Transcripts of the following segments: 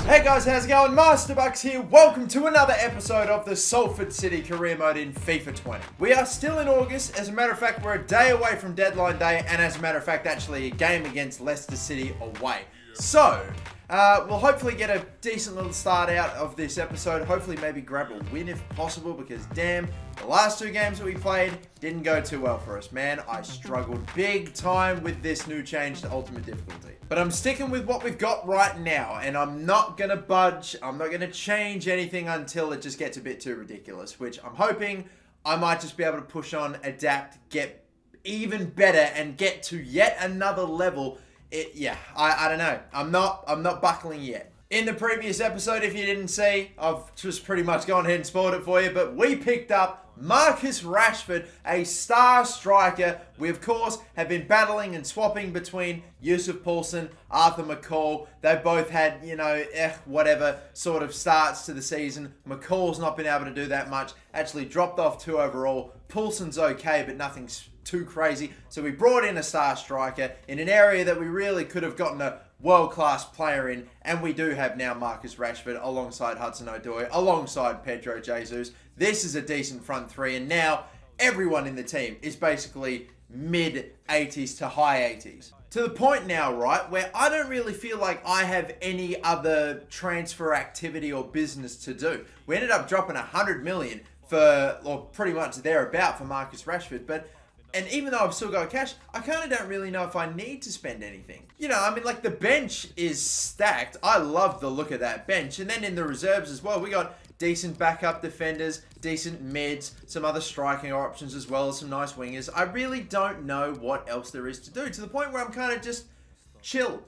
Hey guys, how's it going? Masterbucks here. Welcome to another episode of the Salford City Career Mode in FIFA 20. We are still in August. As a matter of fact, we're a day away from deadline day, and as a matter of fact, actually a game against Leicester City away. So, we'll hopefully get a decent little start out of this episode. Hopefully maybe grab a win if possible, because damn, the last two games that we played didn't go too well for us. Man, I struggled big time with this new change to Ultimate Difficulty. But I'm sticking with what we've got right now, and I'm not going to budge. I'm not going to change anything until it just gets a bit too ridiculous, which I'm hoping I might just be able to push on, adapt, get even better, and get to yet another level. I don't know. I'm not buckling yet. In the previous episode, if you didn't see, I've just pretty much gone ahead and spoiled it for you, but we picked up Marcus Rashford, a star striker. We, of course, have been battling and swapping between Yusuf Poulsen, Arthur McCall. They both had, whatever sort of starts to the season. McCall's not been able to do that much. Actually dropped off 2 overall. Poulsen's okay, but nothing's too crazy. So we brought in a star striker in an area that we really could have gotten a world-class player in, and we do have now Marcus Rashford alongside Hudson-Odoi, alongside Pedro Jesus. This is a decent front three, and now everyone in the team is basically mid-80s to high 80s. To the point now, right, where I don't really feel like I have any other transfer activity or business to do. We ended up dropping 100 million or pretty much thereabout for Marcus Rashford, and even though I've still got cash, I kind of don't really know if I need to spend anything. The bench is stacked. I love the look of that bench. And then in the reserves as well, we got decent backup defenders, decent mids, some other striking options as well as some nice wingers. I really don't know what else there is to do, to the point where I'm kind of just chill.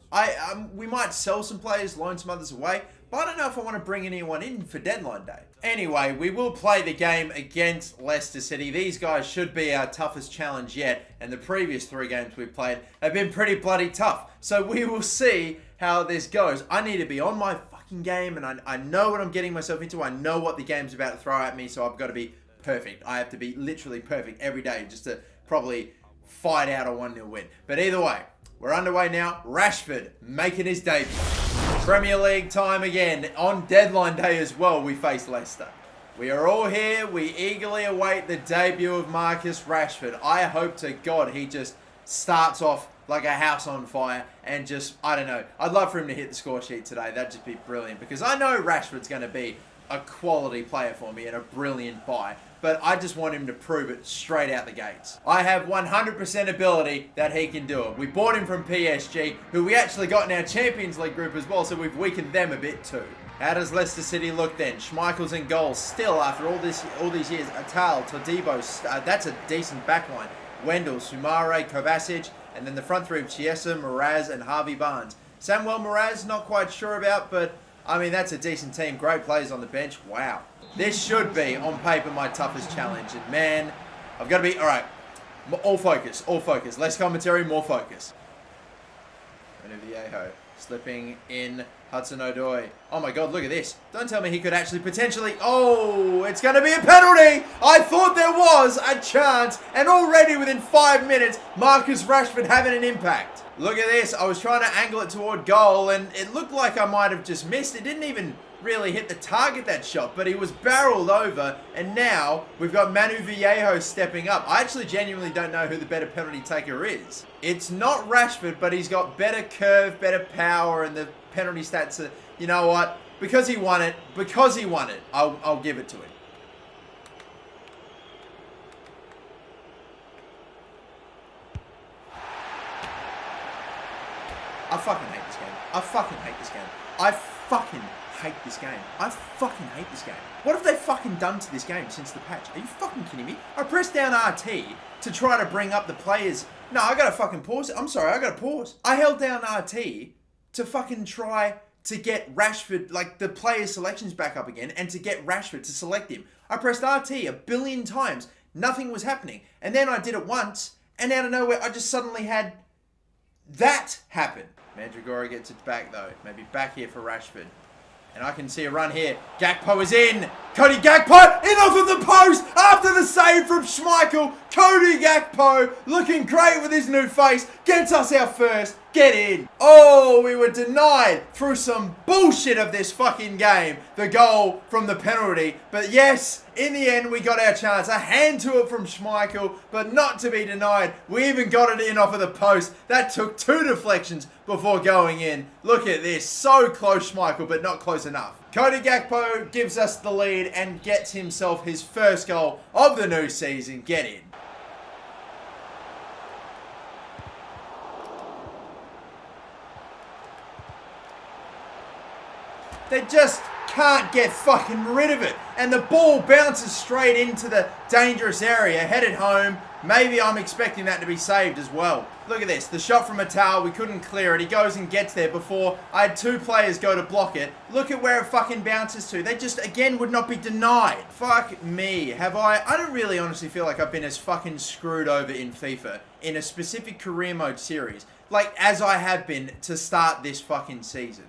We might sell some players, loan some others away, but I don't know if I want to bring anyone in for deadline day. Anyway, we will play the game against Leicester City. These guys should be our toughest challenge yet, and the previous 3 games we've played have been pretty bloody tough. So we will see how this goes. I need to be on my fucking game, and I know what I'm getting myself into. I know what the game's about to throw at me, so I've got to be perfect. I have to be literally perfect every day just to probably fight out a 1-0 win. But either way, we're underway now. Rashford making his debut. Premier League time again. On deadline day as well, we face Leicester. We are all here. We eagerly await the debut of Marcus Rashford. I hope to God he just starts off like a house on fire and just, I don't know. I'd love for him to hit the score sheet today. That'd just be brilliant, because I know Rashford's going to be a quality player for me and a brilliant buy, but I just want him to prove it straight out the gates. I have 100% ability that he can do it. We bought him from PSG, who we actually got in our Champions League group as well, so we've weakened them a bit too. How does Leicester City look then? Schmeichel's in goals still after all these years. Atal, Todibo, that's a decent backline. Wendell, Sumare, Kovacic, and then the front three of Chiesa, Mraz, and Harvey Barnes. Samuel Mraz, not quite sure about, but I mean, that's a decent team. Great players on the bench. Wow. This should be, on paper, my toughest challenge. And man, I've got to be, all right, all focus. Less commentary, more focus. Viejo slipping in Hudson-Odoi. Oh my God, look at this. Don't tell me he could actually potentially, oh, it's going to be a penalty. I thought there was a chance, and already within 5 minutes, Marcus Rashford having an impact. Look at this. I was trying to angle it toward goal, and it looked like I might have just missed. It didn't even really hit the target, that shot, but he was barreled over, and now we've got Manu Viejo stepping up. I actually genuinely don't know who the better penalty taker is. It's not Rashford, but he's got better curve, better power, and the penalty stats are, you know what? Because he won it, I'll give it to him. I fucking hate this game. I fucking hate this game. What have they fucking done to this game since the patch? Are you fucking kidding me? I pressed down RT to try to bring up the players. No, I gotta fucking pause it. I'm sorry, I gotta pause. I held down RT to fucking try to get Rashford, like the player selections back up again, and to get Rashford to select him. I pressed RT 1 billion times. Nothing was happening. And then I did it once, and out of nowhere, I just suddenly had that happen. Mandragora gets it back though. Maybe back here for Rashford. And I can see a run here. Gakpo is in. Cody Gakpo in off of the post after the save from Schmeichel. Cody Gakpo, looking great with his new face, gets us our first. Get in. Oh, we were denied through some bullshit of this fucking game the goal from the penalty. But yes, in the end, we got our chance. A hand to it from Schmeichel, but not to be denied. We even got it in off of the post. That took 2 deflections before going in. Look at this. So close, Schmeichel, but not close enough. Cody Gakpo gives us the lead and gets himself his first goal of the new season. Get in. They just can't get fucking rid of it. And the ball bounces straight into the dangerous area, headed home. Maybe I'm expecting that to be saved as well. Look at this. The shot from Matal, we couldn't clear it. He goes and gets there before I had 2 players go to block it. Look at where it fucking bounces to. They just, again, would not be denied. Fuck me. Have I don't really honestly feel like I've been as fucking screwed over in FIFA in a specific career mode series, like as I have been to start this fucking season.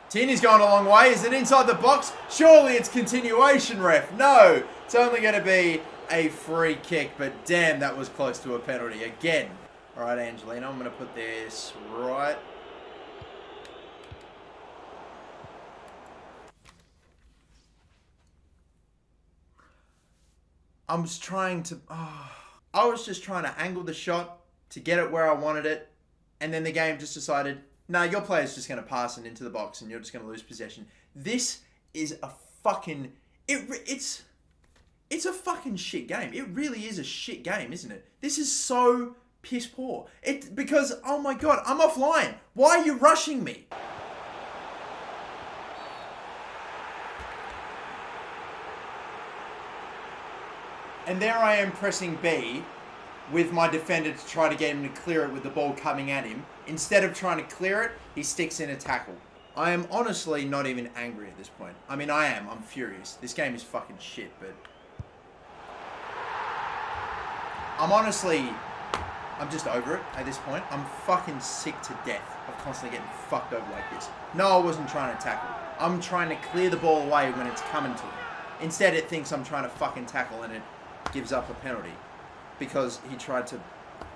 Tierney's going a long way. Is it inside the box? Surely it's continuation, ref. No, it's only going to be a free kick, but damn, that was close to a penalty again. All right, Angelino, I'm going to put this right. I was just trying to angle the shot to get it where I wanted it, and then the game just decided, no, your player's just going to pass it into the box and you're just going to lose possession. This is a fucking... It's a fucking shit game. It really is a shit game, isn't it? This is so piss poor. Because, oh my god, I'm offline. Why are you rushing me? And there I am pressing B with my defender to try to get him to clear it with the ball coming at him. Instead of trying to clear it, he sticks in a tackle. I am honestly not even angry at this point. I mean, I am. I'm furious. This game is fucking shit, but... I'm just over it at this point. I'm fucking sick to death of constantly getting fucked over like this. No, I wasn't trying to tackle. I'm trying to clear the ball away when it's coming to it. Instead, it thinks I'm trying to fucking tackle and it gives up a penalty. Because he tried to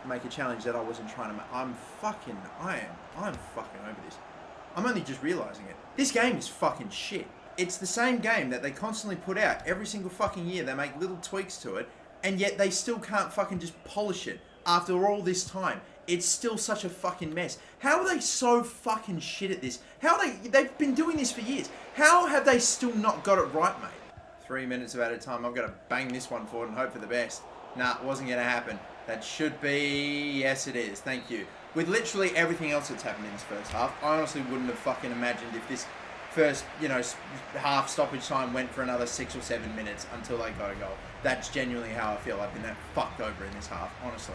make a challenge that I wasn't trying to make. I'm fucking over this. I'm only just realizing it. This game is fucking shit. It's the same game that they constantly put out every single fucking year. They make little tweaks to it, and yet they still can't fucking just polish it after all this time. It's still such a fucking mess. How are they so fucking shit at this? They've been doing this for years. How have they still not got it right, mate? 3 minutes of added time. I've got to bang this one forward and hope for the best. Nah, it wasn't going to happen. That should be... Yes, it is. Thank you. With literally everything else that's happened in this first half, I honestly wouldn't have fucking imagined if this first, half stoppage time went for another 6 or 7 minutes until they got a goal. That's genuinely how I feel. I've been that fucked over in this half, honestly.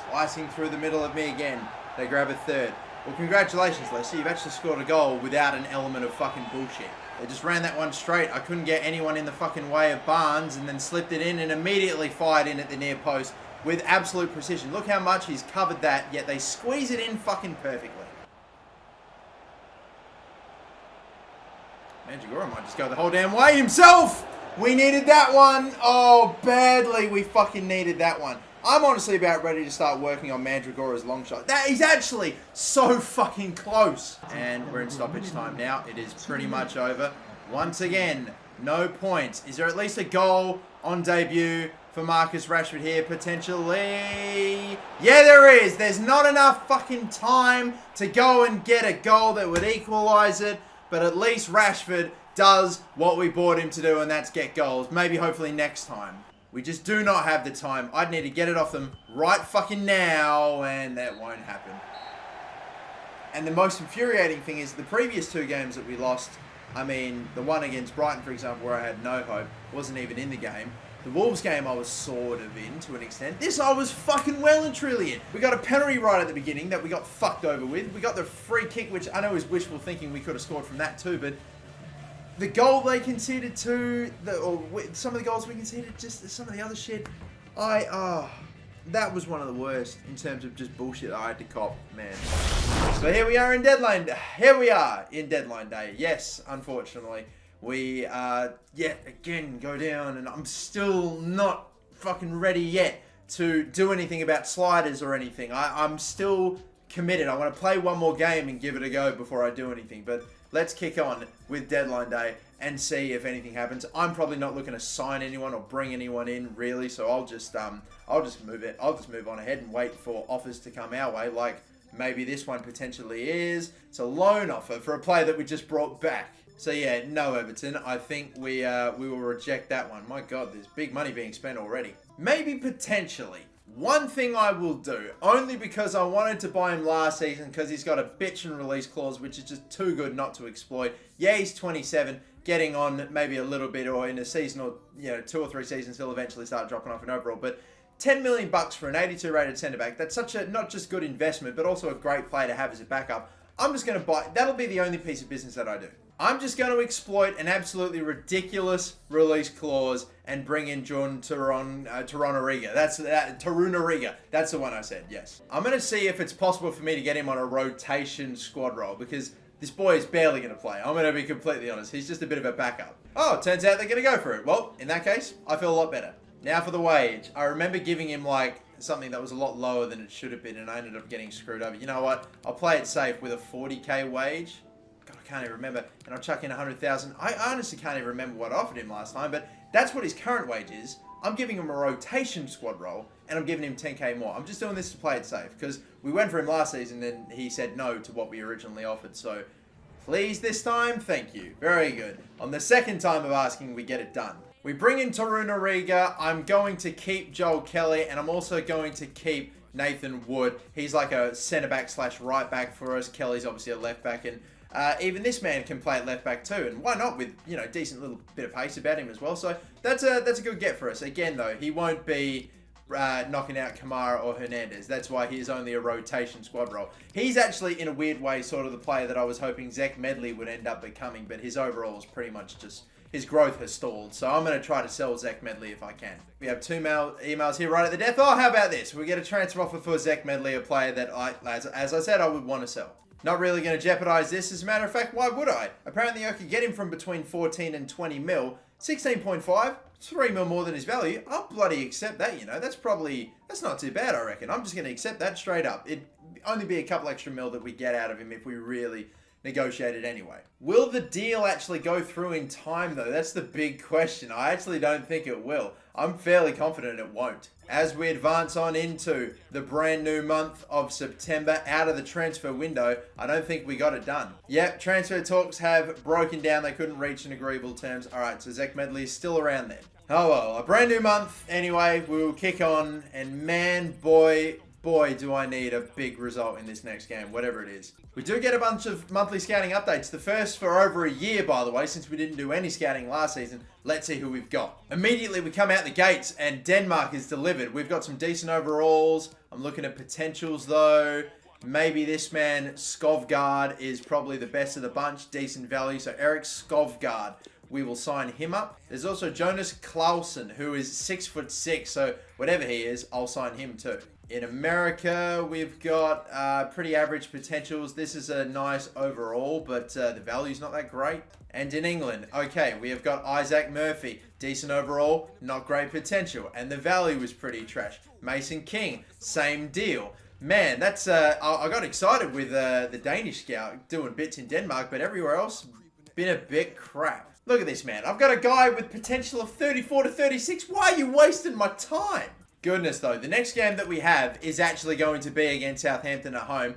Slicing through the middle of me again. They grab a third. Well, congratulations, Leicester. You've actually scored a goal without an element of fucking bullshit. They just ran that one straight. I couldn't get anyone in the fucking way of Barnes and then slipped it in and immediately fired in at the near post with absolute precision. Look how much he's covered that, yet they squeeze it in fucking perfectly. Manjagora might just go the whole damn way himself. We needed that one. Oh, badly we fucking needed that one. I'm honestly about ready to start working on Mandragora's long shot. He's actually so fucking close. And we're in stoppage time now. It is pretty much over. Once again, no points. Is there at least a goal on debut for Marcus Rashford here, potentially? Yeah, there is. There's not enough fucking time to go and get a goal that would equalise it. But at least Rashford does what we bought him to do, and that's get goals. Maybe, hopefully, next time. We just do not have the time. I'd need to get it off them right fucking now, and that won't happen. And the most infuriating thing is the previous 2 games that we lost, I mean, the one against Brighton, for example, where I had no hope, wasn't even in the game. The Wolves game I was sort of in, to an extent. This I was fucking well and truly in. We got a penalty right at the beginning that we got fucked over with. We got the free kick, which I know is wishful thinking. We could have scored from that too, but... the goal they conceded to, some of the goals we conceded, just some of the other shit, that was one of the worst in terms of just bullshit I had to cop, man. So here we are in deadline. Here we are in deadline day. Yes, unfortunately, we yet again go down, and I'm still not fucking ready yet to do anything about sliders or anything. I'm still committed. I want to play one more game and give it a go before I do anything. But let's kick on with deadline day and see if anything happens. I'm probably not looking to sign anyone or bring anyone in really, so I'll just move it. I'll just move on ahead and wait for offers to come our way. Like maybe this one potentially is. It's a loan offer for a player that we just brought back. So yeah, no Everton. I think we will reject that one. My God, there's big money being spent already. Maybe potentially. One thing I will do, only because I wanted to buy him last season because he's got a bitch and release clause, which is just too good not to exploit. Yeah, he's 27, getting on maybe a little bit, or in a season or 2 or 3 seasons, he'll eventually start dropping off in overall. But 10 million bucks for an 82 rated centre back, that's such a not just good investment, but also a great player to have as a backup. I'm just going to buy, that'll be the only piece of business that I do. I'm just going to exploit an absolutely ridiculous release clause and bring in John Torunariga. Torunariga. That's the one I said, yes. I'm going to see if it's possible for me to get him on a rotation squad role because this boy is barely going to play. I'm going to be completely honest. He's just a bit of a backup. Oh, turns out they're going to go for it. Well, in that case, I feel a lot better. Now for the wage. I remember giving him like something that was a lot lower than it should have been and I ended up getting screwed over. You know what? I'll play it safe with a 40k wage. God, I can't even remember. And I'll chuck in 100,000. I honestly can't even remember what I offered him last time, but that's what his current wage is. I'm giving him a rotation squad role, and I'm giving him 10k more. I'm just doing this to play it safe, because we went for him last season, and he said no to what we originally offered. So, please this time, thank you. Very good. On the second time of asking, we get it done. We bring in Torunariga. I'm going to keep Joel Kelly, and I'm also going to keep Nathan Wood. He's like a centre-back / right-back for us. Kelly's obviously a left-back, and even this man can play at left back too, and why not with decent little bit of pace about him as well. So that's a good get for us. Again though, he won't be knocking out Kamara or Hernandez. That's why he is only a rotation squad role. He's actually in a weird way sort of the player that I was hoping Zach Medley would end up becoming, but his overall is pretty much just his growth has stalled. So I'm going to try to sell Zach Medley if I can. We have 2 emails here right at the death. Oh, how about this? We get a transfer offer for Zach Medley, a player that as I said, I would want to sell. Not really going to jeopardize this. As a matter of fact, why would I? Apparently I could get him from between 14 and 20 mil. 16.5, 3 mil more than his value. I'll bloody accept that, that's not too bad, I reckon. I'm just going to accept that straight up. It'd only be a couple extra mil that we get out of him if we really negotiated anyway. Will the deal actually go through in time though? That's the big question. I actually don't think it will. I'm fairly confident it won't. As we advance on into the brand new month of September, out of the transfer window, I don't think we got it done. Yep, transfer talks have broken down. They couldn't reach an agreeable terms. All right, so Zach Medley is still around there. Oh well, a brand new month. Anyway, we will kick on, and man, boy, do I need a big result in this next game, whatever it is. We do get a bunch of monthly scouting updates. The first for over a year, by the way, since we didn't do any scouting last season. Let's see who we've got. Immediately, we come out the gates, and Denmark is delivered. We've got some decent overalls. I'm looking at potentials, though. Maybe this man, Skovgaard, is probably the best of the bunch. Decent value. So, Erik Skovgaard. We will sign him up. There's also Jonas Clausen, who is 6'6", so whatever he is, I'll sign him too. In America, we've got pretty average potentials. This is a nice overall, but the value's not that great. And in England, okay, we have got Isaac Murphy. Decent overall, not great potential. And the value was pretty trash. Mason King, same deal. Man, that's I got excited with the Danish scout doing bits in Denmark, but everywhere else, been a bit crap. Look at this, man. I've got a guy with potential of 34 to 36. Why are you wasting my time? Goodness, though. The next game that we have is actually going to be against Southampton at home.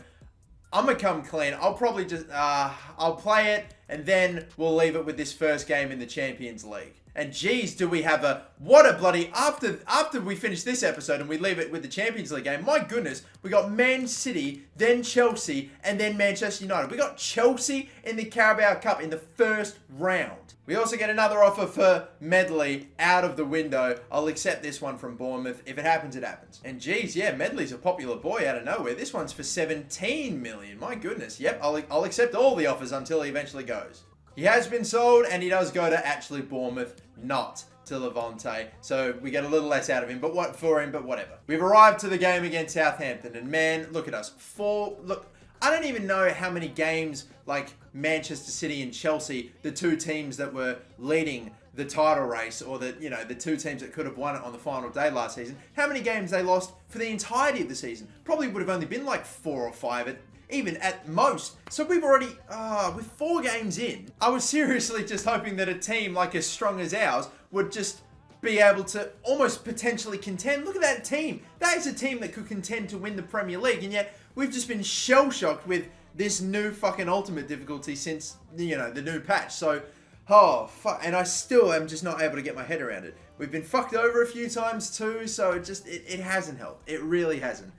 I'm going to come clean. I'll probably just, I'll play it, and then we'll leave it with this first game in the Champions League. And geez, do we have what a bloody, after we finish this episode and we leave it with the Champions League game, my goodness, we got Man City, then Chelsea, and then Manchester United. We got Chelsea in the Carabao Cup in the first round. We also get another offer for Medley out of the window. I'll accept this one from Bournemouth. If it happens, it happens. And geez, yeah, Medley's a popular boy out of nowhere. This one's for 17 million. My goodness. Yep, I'll accept all the offers until he eventually goes. He has been sold, and he does go to actually Bournemouth, not to Levante. So we get a little less out of him, but whatever. We've arrived to the game against Southampton, and man, look at us. I don't even know how many games like Manchester City and Chelsea, the two teams that were leading the title race, or the two teams that could have won it on the final day last season, how many games they lost for the entirety of the season. Probably would have only been like 4 or 5 even at most. So we've already, with 4 games in, I was seriously just hoping that a team like as strong as ours would just be able to almost potentially contend. Look at that team. That is a team that could contend to win the Premier League, and yet we've just been shell-shocked with this new fucking ultimate difficulty since, the new patch. So, oh, fuck. And I still am just not able to get my head around it. We've been fucked over a few times too, so it hasn't helped. It really hasn't.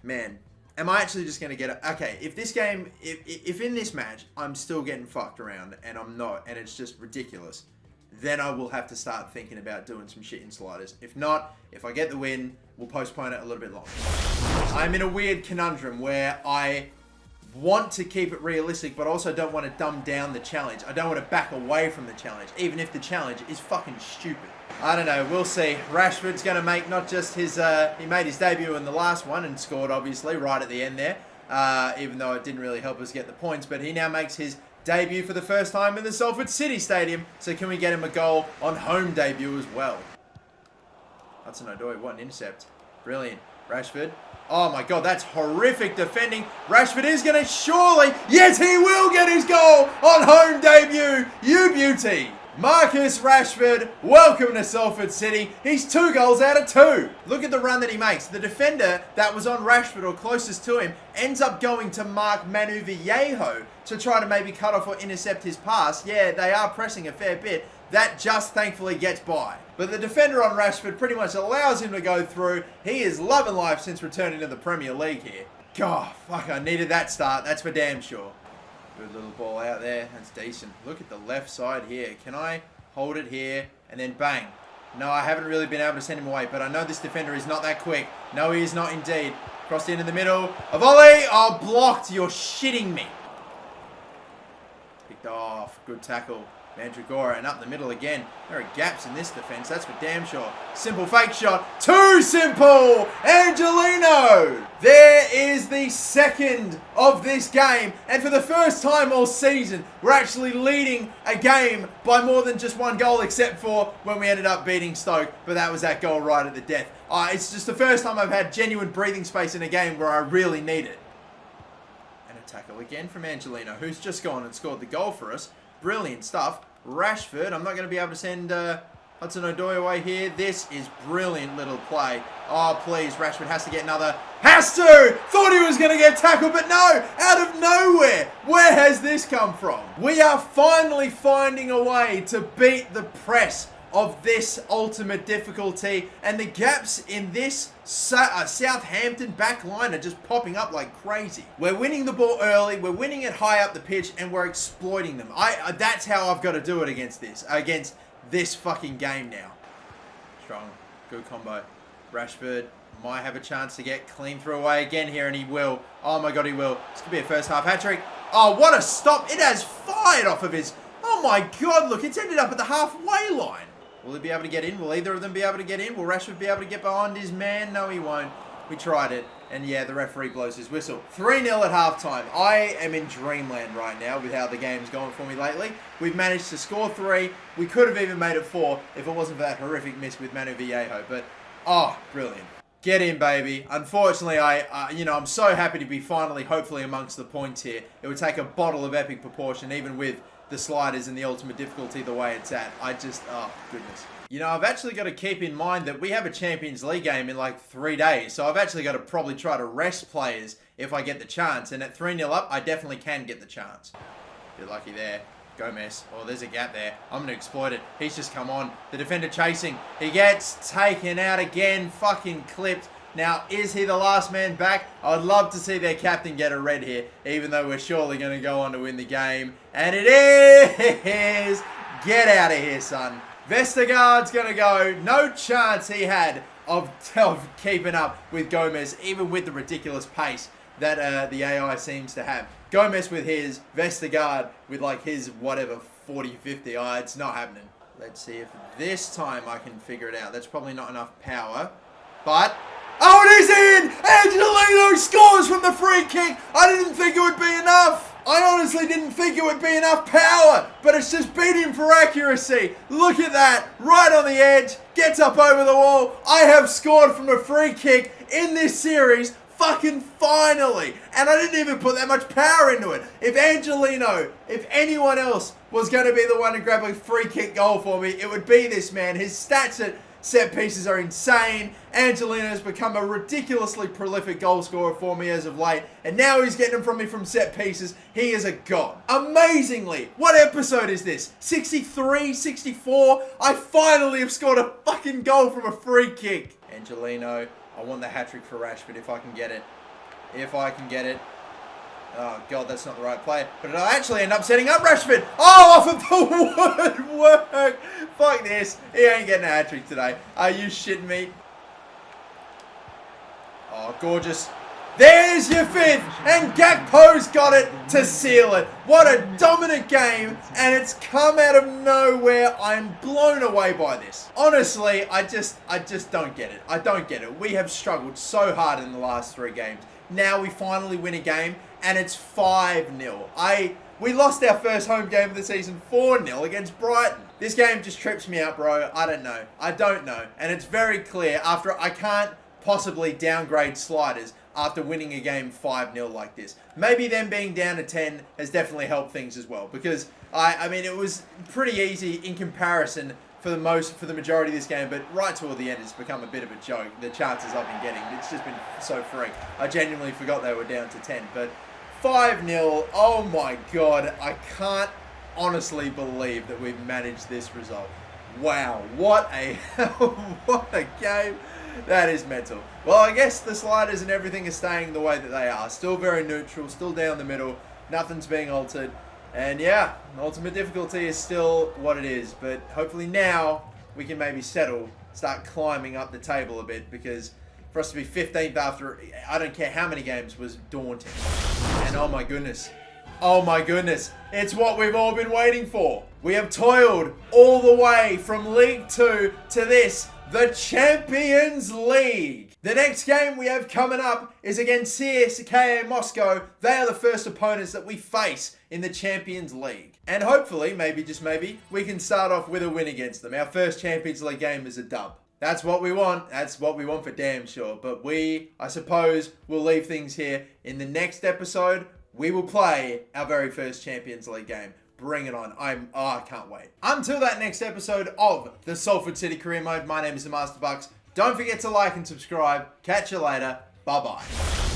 Man, am I actually just going to get it? Okay, if this game, if in this match, I'm still getting fucked around, and I'm not, and it's just ridiculous, then I will have to start thinking about doing some shit in sliders. If not, if I get the win, we'll postpone it a little bit longer. I'm in a weird conundrum where I want to keep it realistic, but also don't want to dumb down the challenge. I don't want to back away from the challenge, even if the challenge is fucking stupid. I don't know, we'll see. Rashford's going to make not just his, he made his debut in the last one and scored, obviously, right at the end there, even though it didn't really help us get the points, but he now makes his debut for the first time in the Salford City Stadium, so can we get him a goal on home debut as well? Hudson-Odoi, what an intercept. Brilliant. Rashford. Oh my god, that's horrific defending. Rashford is going to surely, yes, he will get his goal on home debut. You beauty. Marcus Rashford, welcome to Salford City. He's 2 goals out of 2. Look at the run that he makes. The defender that was on Rashford or closest to him ends up going to mark Manu Viejo to try to maybe cut off or intercept his pass. Yeah, they are pressing a fair bit. That just thankfully gets by. But the defender on Rashford pretty much allows him to go through. He is loving life since returning to the Premier League here. God, fuck, I needed that start. That's for damn sure. Good little ball out there. That's decent. Look at the left side here. Can I hold it here? And then bang. No, I haven't really been able to send him away, but I know this defender is not that quick. No, he is not indeed. Crossed into the middle. A volley. Oh, blocked. You're shitting me. Picked off. Good tackle. Mandragora, and up the middle again. There are gaps in this defense, that's for damn sure. Simple fake shot. Too simple! Angelino! There is the second of this game, and for the first time all season, we're actually leading a game by more than just 1 goal, except for when we ended up beating Stoke, but that was that goal right at the death. It's just the first time I've had genuine breathing space in a game where I really need it. And a tackle again from Angelino, who's just gone and scored the goal for us. Brilliant stuff. Rashford, I'm not going to be able to send Hudson-Odoi away here. This is brilliant little play. Oh, please, Rashford has to get another. Has to! Thought he was going to get tackled, but no! Out of nowhere! Where has this come from? We are finally finding a way to beat the press of this ultimate difficulty, and the gaps in this Southampton back line are just popping up like crazy. We're winning the ball early, we're winning it high up the pitch, and we're exploiting them. That's how I've got to do it against this fucking game now. Strong, good combo. Rashford might have a chance to get clean through away again here, and he will. Oh my god, he will. This could be a first half hat-trick. Oh, what a stop. It has fired off of his... Oh my god, look, it's ended up at the halfway line. Will he be able to get in? Will either of them be able to get in? Will Rashford be able to get behind his man? No, he won't. We tried it. And yeah, the referee blows his whistle. 3-0 at halftime. I am in dreamland right now with how the game's going for me lately. We've managed to score 3. We could have even made it 4 if it wasn't for that horrific miss with Manu Viejo. But, oh, brilliant. Get in, baby. Unfortunately, I'm so happy to be finally, hopefully, amongst the points here. It would take a bottle of epic proportion, even with the sliders and the ultimate difficulty the way it's at. Oh, goodness. I've actually got to keep in mind that we have a Champions League game in like 3 days, so I've actually got to probably try to rest players if I get the chance, and at 3-0 up, I definitely can get the chance. Bit lucky there. Gomez. Oh, there's a gap there. I'm going to exploit it. He's just come on. The defender chasing. He gets taken out again. Fucking clipped. Now, is he the last man back? I'd love to see their captain get a red here, even though we're surely going to go on to win the game. And it is! Get out of here, son. Vestergaard's going to go. No chance he had of keeping up with Gomez, even with the ridiculous pace that the AI seems to have. Gomez with his, Vestergaard with like his whatever, 40, 50. It's not happening. Let's see if this time I can figure it out. That's probably not enough power. But Oh, it is in! Angelino scores from the free kick. I didn't think it would be enough. I honestly didn't think it would be enough power, but it's just beat him for accuracy. Look at that, right on the edge, gets up over the wall. I have scored from a free kick in this series, fucking finally. And I didn't even put that much power into it. If Angelino, if anyone else was going to be the one to grab a free kick goal for me, it would be this man. His stats at set pieces are insane. Angelino has become a ridiculously prolific goal scorer for me as of late. And now he's getting them from me from set pieces. He is a god. Amazingly, what episode is this? 63, 64? I finally have scored a fucking goal from a free kick. Angelino, I want the hat-trick for Rashford if I can get it. If I can get it. Oh, God, that's not the right play. But it'll actually end up setting up Rashford. Oh, off of the woodwork. Fuck this. He ain't getting a hat-trick today. Are you shitting me? Oh, gorgeous. There's your fifth. And Gakpo's got it to seal it. What a dominant game. And it's come out of nowhere. I'm blown away by this. Honestly, I just don't get it. I don't get it. We have struggled so hard in the last 3 games. Now we finally win a game, and it's 5-0. We lost our first home game of the season 4-0 against Brighton. This game just trips me out, bro. I don't know. I don't know. And it's very clear after I can't possibly downgrade sliders after winning a game 5-0 like this. Maybe them being down to 10 has definitely helped things as well, because I mean, it was pretty easy in comparison for the majority of this game, but right toward the end, it's become a bit of a joke. The chances I've been getting, it's just been so freak. I genuinely forgot they were down to 10, but 5-0, oh my God, I can't honestly believe that we've managed this result. Wow, what a game. That is mental. Well, I guess the sliders and everything are staying the way that they are. Still very neutral, still down the middle, nothing's being altered. And yeah, ultimate difficulty is still what it is, but hopefully now we can maybe start climbing up the table a bit, because for us to be 15th after I don't care how many games was daunting. And oh my goodness, it's what we've all been waiting for. We have toiled all the way from League 2 to this, the Champions League. The next game we have coming up is against CSKA Moscow. They are the first opponents that we face in the Champions League. And hopefully, maybe, just maybe, we can start off with a win against them. Our first Champions League game is a dub. That's what we want. That's what we want for damn sure. But I suppose, will leave things here. In the next episode, we will play our very first Champions League game. Bring it on. I can't wait. Until that next episode of the Salford City Career Mode, my name is the Master Bucks. Don't forget to like and subscribe. Catch you later. Bye-bye.